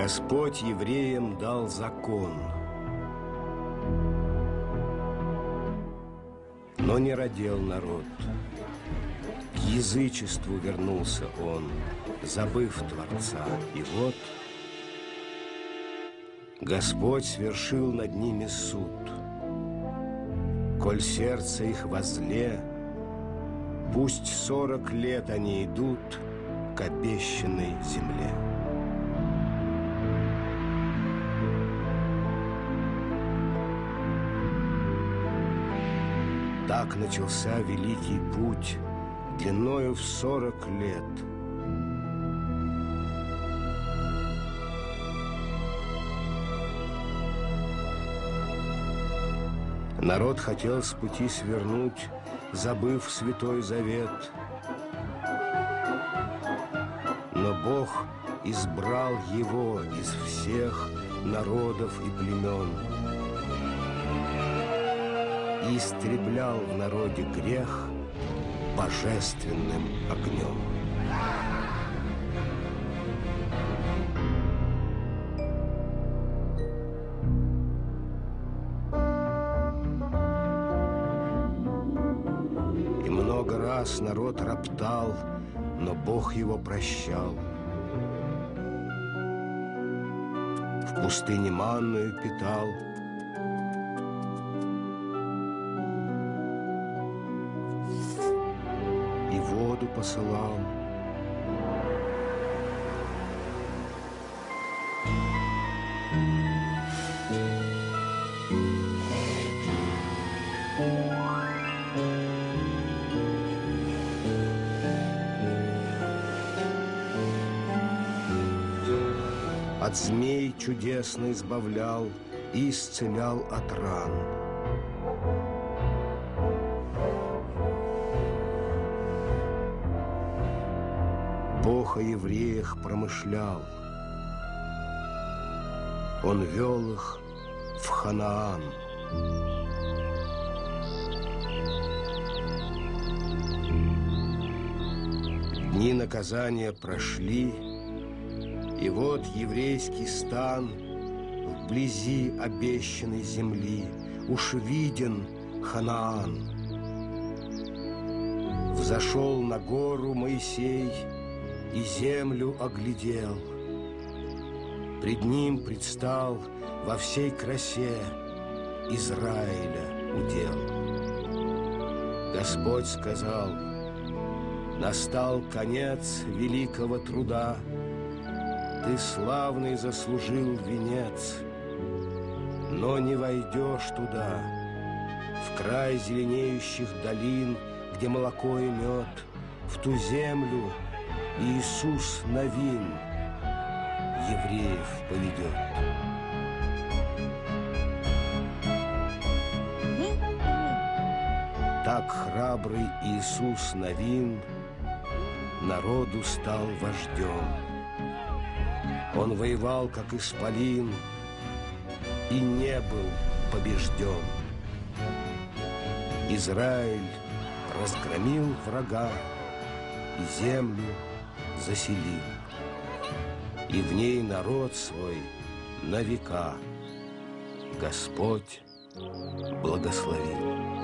Господь евреям дал закон, но не родил народ. К язычеству вернулся он, забыв Творца. И вот Господь свершил над ними суд. Коль сердце их возле, пусть 40 лет они идут к обещанной земле. Так начался великий путь длиною в 40 лет. Народ хотел с пути свернуть, забыв Святой Завет. Но Бог избрал его из всех народов и племен и истреблял в народе грех божественным огнем. И много раз народ роптал, но Бог его прощал. В пустыне манную питал, и воду посылал. От змей чудесно избавлял и исцелял от ран. Бог о евреях промышлял. Он вел их в Ханаан. Дни наказания прошли, и вот еврейский стан вблизи обещанной земли. Уж виден Ханаан. Взошел на гору Моисей и землю оглядел. Пред ним предстал во всей красе Израиля удел. Господь сказал: настал конец великого труда, ты славный заслужил венец, но не войдешь туда, в край зеленеющих долин, где молоко и мед, в ту землю Иисус Навин евреев поведет. Так храбрый Иисус Навин народу стал вождем. Он воевал, как исполин, и не был побежден. Израиль разгромил врага и землю заселил, и в ней народ свой на века Господь благословил.